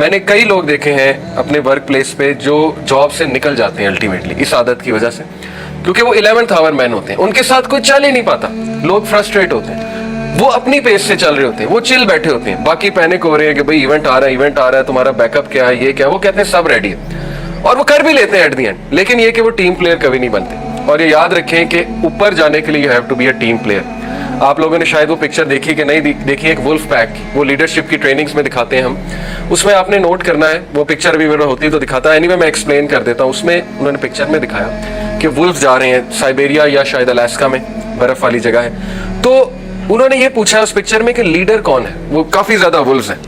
میں نے کئی لوگ دیکھے ہیں اپنے ورک پلیس پہ جو جاب سے نکل جاتے ہیں الٹیمیٹلی اس عادت کی وجہ سے, کیونکہ وہ 11th آور مین ہوتے ہیں, ان کے ساتھ کوئی چل ہی نہیں پاتا, لوگ فرسٹریٹ ہوتے ہیں, وہ اپنی پیس سے چل رہے ہوتے ہیں, وہ چل بیٹھے ہوتے ہیں, باقی پینک ہو رہے ہیں کہ بھائی ایونٹ آ رہا ہے, تمہارا بیک اپ کیا ہے, یہ کیا, وہ کہتے ہیں سب ریڈی ہے, اور وہ کر بھی لیتے ہیں ایٹ دی اینڈ, لیکن یہ کہ وہ ٹیم پلیئر کبھی نہیں بنتے. اور یہ یاد رکھیں کہ اوپر جانے کے لیے you have to be a team player. آپ لوگوں نے شاید وہ پکچر دیکھی کہ نہیں دیکھی, ایک ولف پیک, وہ لیڈرشپ کی ٹریننگز میں دکھاتے ہیں ہم, اس میں آپ نے نوٹ کرنا ہے, وہ پکچر بھی میرے ہوتی تو دکھاتا ہے, اینی وے میں ایکسپلین کر دیتا ہوں. اس میں انہوں نے پکچر میں دکھایا کہ ولف جا رہے ہیں سائبیریا یا شاید الاسکا میں, برف والی جگہ ہے, تو انہوں نے یہ پوچھا اس پکچر میں کہ لیڈر کون ہے, وہ کافی زیادہ ولفز ہیں,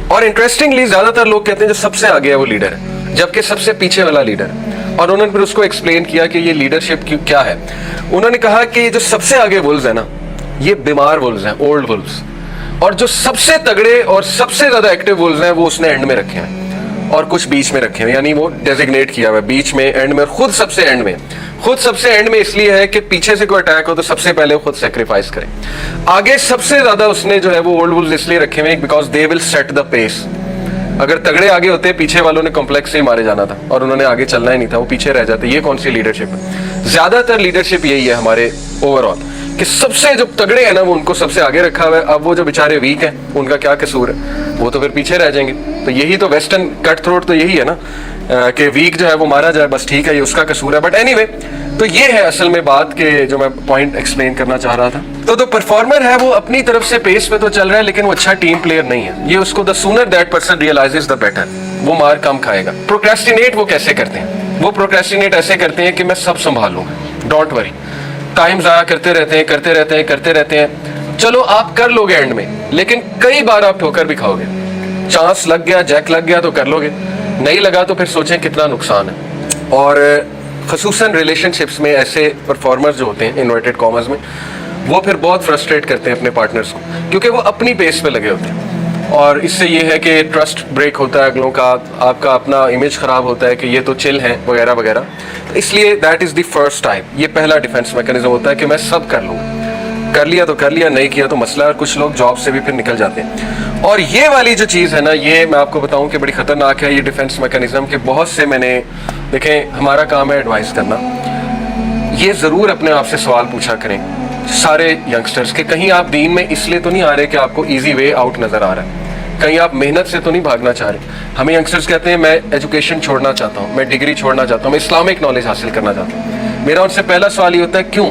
اور انٹرسٹنگلی زیادہ تر لوگ کہتے ہیں جو سب سے آگے ہے وہ لیڈر ہے, جبکہ سب سے پیچھے والا لیڈر ہے. اور انہوں نے پھر اس کو ایکسپلین کیا کہ یہ لیڈرشپ کیا ہے. انہوں نے کہا کہ یہ جو سب سے آگے ولفز ہیں نا, یہ بیمار ولفز ہیں, اولڈ ولفز, اور جو سب سے تگڑے اور سب سے زیادہ ایکٹیو ولفز ہیں وہ اس نے اینڈ میں رکھے ہیں, اور کچھ بیچ میں رکھے ہیں, یعنی وہ ڈیزگنیٹ کیا ہوا ہے بیچ میں, اینڈ میں, خود سب سے اینڈ میں. خود سب سے اینڈ میں اس لیے ہے کہ پیچھے سے کوئی اٹیک ہو تو سب سے پہلے خود سیکریفائس کرے. آگے سب سے زیادہ اس نے جو ہے وہ اولڈ ولفز اس لیے رکھے ہوئے بیکاز دے ول سیٹ دا پیس. اگر تگڑے آگے ہوتے پیچھے والوں نے کمپلیکس سے ہی مارے جانا تھا اور انہوں نے آگے چلنا ہی نہیں تھا, وہ پیچھے رہ جاتے. یہ کون سی لیڈرشپ ہے؟ زیادہ تر لیڈرشپ یہی ہے ہمارے اوور آل, کہ سب سے جو تگڑے ہیں نا وہ ان کو سب سے آگے رکھا ہوا ہے. اب وہ جو بیچارے ویک ہیں ان کا کیا قصور ہے, وہ تو پھر پیچھے رہ جائیں گے. تو یہی تو ویسٹرن کٹ تھروٹ تو یہی ہے نا, کہ ویک جو ہے وہ مارا جائے, بس ٹھیک ہے, یہ اس کا قصور ہے. بٹ اینی وے, تو یہ ہے اصل میں بات کہ جو میں پوائنٹ ایکسپلین کرنا چاہ رہا تھا. تو پرفارمر ہے وہ اپنی طرف سے پیس پہ تو چل رہا ہے, لیکن وہ اچھا ٹیم پلیئر نہیں ہے. یہ اس کو the sooner that person realizes the better, وہ مار کم کھائے گا. پروکریسٹینیٹ وہ کیسے کرتے ہیں؟ وہ پروکریسٹینیٹ ایسے کرتے ہیں کہ میں سب سنبھالوں گا, ڈونٹ وری. ٹائم ضائع کرتے رہتے ہیں. چلو آپ کر لو گے اینڈ میں, لیکن کئی بار آپ ٹھوکر بھی کھاؤ گے. چانس لگ گیا, جیک لگ گیا تو کر لو گے, نہیں لگا تو پھر سوچیں کتنا نقصان ہے. اور خصوصاً ریلیشن شپس میں ایسے پرفارمر جو ہوتے ہیں انورٹیڈ کامرز میں, وہ پھر بہت فرسٹریٹ کرتے ہیں اپنے پارٹنرز کو, کیونکہ وہ اپنی پیس پہ لگے ہوتے ہیں. اور اس سے یہ ہے کہ ٹرسٹ بریک ہوتا ہے اگلوں کا, آپ کا اپنا امیج خراب ہوتا ہے کہ یہ تو چل ہیں وغیرہ وغیرہ. اس لیے that is the first type, یہ پہلا ڈیفینس میکینزم ہوتا ہے کہ میں سب کر لوں, کر لیا تو کر لیا, نہیں کیا تو مسئلہ. اور کچھ لوگ جاب سے بھی پھر نکل جاتے ہیں. اور یہ والی جو چیز ہے نا, یہ میں آپ کو بتاؤں کہ بڑی خطرناک ہے یہ ڈیفینس میکینزم, کہ بہت سے میں نے دیکھیں, ہمارا کام ہے ایڈوائز کرنا. یہ ضرور اپنے آپ سے سوال پوچھا کریں سارے ینگسٹرز کہ کہیں آپ دین میں اس لیے تو نہیں آ رہے کہ آپ کو ایزی وے آؤٹ نظر آ رہا ہے, کہیں آپ محنت سے تو نہیں بھاگنا چاہ رہے. ہمیں ینگسٹرز کہتے ہیں میں ایجوکیشن چھوڑنا چاہتا ہوں, میں ڈگری چھوڑنا چاہتا ہوں, میں اسلامک نالج حاصل کرنا چاہتا ہوں. میرا ان سے پہلا سوال یہ ہوتا ہے کیوں؟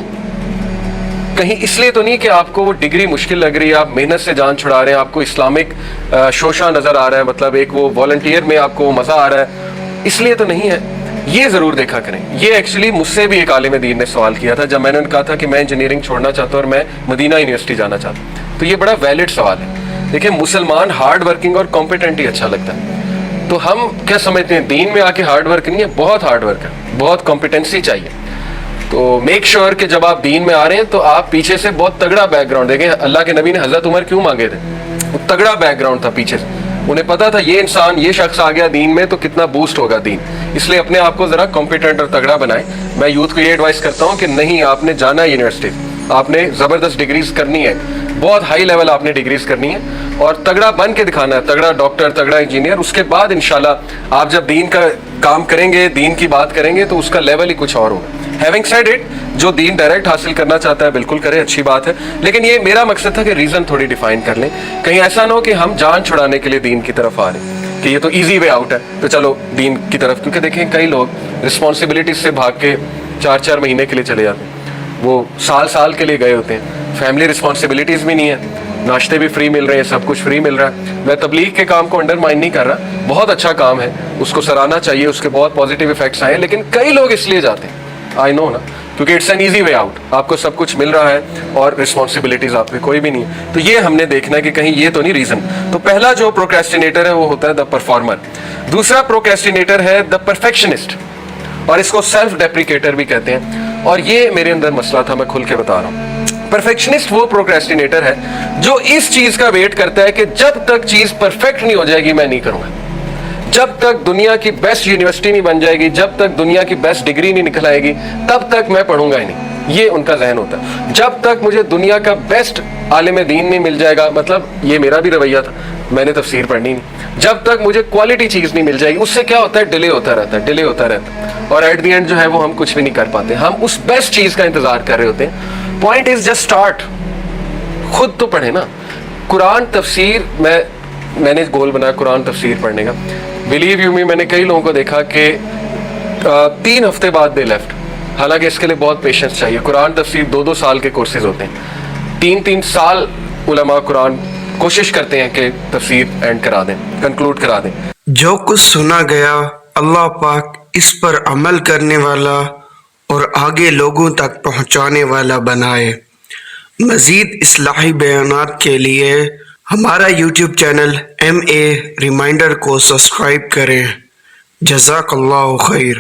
کہیں اس لیے تو نہیں کہ آپ کو وہ ڈگری مشکل لگ رہی ہے, آپ محنت سے جان چھڑا رہے ہیں, آپ کو اسلامک شوشہ نظر آ رہا ہے, مطلب ایک وہ والنٹیئر میں آپ کو مزہ آ رہا ہے, اس لیے تو نہیں ہے. یہ ضرور دیکھا کریں. یہ ایکچولی مجھ سے بھی ایک عالم دین نے سوال کیا تھا جب میں نے کہا تھا کہ میں انجینئرنگ چھوڑنا چاہتا ہوں اور میں مدینہ یونیورسٹی جانا چاہتا ہوں. تو یہ بڑا ویلڈ سوال ہے. دیکھیں, مسلمان ہارڈ ورکنگ اور کمپیٹنٹ ہی اچھا لگتا ہے. تو ہم کیا سمجھتے ہیں دین میں آ کے ہارڈ ورک نہیں ہے, بہت ہارڈ ورک ہے, بہت کمپیٹنسی چاہیے. تو میک شیور کہ جب آپ دین میں آ رہے ہیں تو آپ پیچھے سے بہت تگڑا بیک گراؤنڈ دیکھیں. اللہ کے نبی نے حضرت عمر کیوں مانگے تھے؟ وہ تگڑا بیک گراؤنڈ تھا پیچھے سے, انہیں پتا تھا یہ انسان, یہ شخص آ گیا دین میں تو کتنا بوسٹ ہوگا دین. اس لیے اپنے آپ کو ذرا کمپیٹنٹ اور تگڑا بنائیں. میں یوتھ کو یہ ایڈوائز کرتا ہوں کہ نہیں, آپ نے جانا ہے یونیورسٹی, آپ نے زبردست ڈگریز کرنی ہے, بہت ہائی لیول آپ نے ڈگریز کرنی ہے, اور تگڑا بن کے دکھانا ہے, تگڑا ڈاکٹر, تگڑا انجینئر. اس کے بعد انشاءاللہ آپ جب دین کا کام کریں گے, دین کی بات کریں گے, تو اس کا لیول ہی کچھ اور ہوگا. ہیونگ سیڈ اٹ, جو دین ڈائریکٹ حاصل کرنا چاہتا ہے بالکل کرے, اچھی بات ہے. لیکن یہ میرا مقصد تھا کہ ریزن تھوڑی ڈیفائن کر لیں, کہیں ایسا نہ ہو کہ ہم جان چھڑانے کے لیے دین کی طرف آ رہے ہیں کہ یہ تو ایزی وے آؤٹ ہے تو چلو دین کی طرف. کیونکہ دیکھیں کئی لوگ رسپانسبلٹیز سے بھاگ کے 4 مہینے کے لیے چلے جاتے ہیں, وہ سال کے لیے گئے ہوتے ہیں, فیملی رسپانسبلٹیز بھی نہیں ہے, ناشتے بھی فری مل رہے ہیں, سب کچھ فری مل رہا ہے. میں تبلیغ کے کام کو انڈر مائن نہیں کر رہا, بہت اچھا کام ہے, اس کو سراہنا چاہیے, اس کے بہت پازیٹیو افیکٹس آئے ہیں. لیکن کئی لوگ اس لیے جاتے ہیں, آئی نو نا, کیونکہ it's an easy way out, آپ کو سب کچھ مل رہا ہے اور رسپانسبلٹیز آپ پہ کوئی بھی نہیں ہے. تو یہ ہم نے دیکھنا ہے کہ کہیں یہ تو نہیں ریزن. تو پہلا جو پروکریسٹینیٹر ہے وہ ہوتا ہے دا پرفارمر. دوسرا پروکریسٹینیٹر ہے دا پرفیکشنسٹ, اور اس کو سیلف ڈیپریکیٹر بھی کہتے ہیں. اور یہ میرے اندر مسئلہ تھا, میں کھل کے بتا رہا ہوں. پرفیکشنسٹ وہ پروکریسٹینیٹر ہے جو اس چیز کا ویٹ کرتا ہے کہ جب تک چیز پرفیکٹ نہیں ہو جائے گی میں نہیں کروں گا. جب تک دنیا کی بیسٹ یونیورسٹی نہیں بن جائے گی, جب تک دنیا کی بیسٹ ڈگری نہیں نکل آئے گی, تب تک میں پڑھوں گا ہی نہیں. یہ ان کا ذہن ہوتا ہے. جب تک مجھے دنیا کا بیسٹ عالم دین نہیں مل جائے گا, مطلب یہ میرا بھی رویہ تھا, میں نے تفسیر پڑھنی نہیں. جب تک مجھے کوالٹی چیز نہیں مل جائے گی, اس سے کیا ہوتا ہے, ڈیلے ہوتا رہتا ہے, ڈیلے ہوتا رہتا ہے, اور ایٹ دی اینڈ جو ہے وہ ہم کچھ بھی نہیں کر پاتے. ہم اس بیسٹ چیز کا انتظار کر رہے ہوتے ہیں. Point is just start. خود تو پڑھے نا. قرآن تفسیر میں نے گول بنایا قرآن تفسیر پڑھنے کا. بلیو یو می, میں نے کئی لوگوں کو دیکھا کہ 3 ہفتے بعد دے لیفٹ. حالانکہ اس کے لیے بہت پیشنس چاہیے. قرآن تفسیر 2 سال کے کورسز ہوتے ہیں. 3 سال علماء قرآن کوشش کرتے ہیں کہ تفسیر اینڈ کرا دیں, کنکلوڈ کرا دیں. جو کچھ سنا گیا اللہ پاک اس پر عمل کرنے والا اور آگے لوگوں تک پہنچانے والا بنائے. مزید اصلاحی بیانات کے لیے ہمارا یوٹیوب چینل MA ریمائنڈر کو سبسکرائب کریں. جزاک اللہ خیر.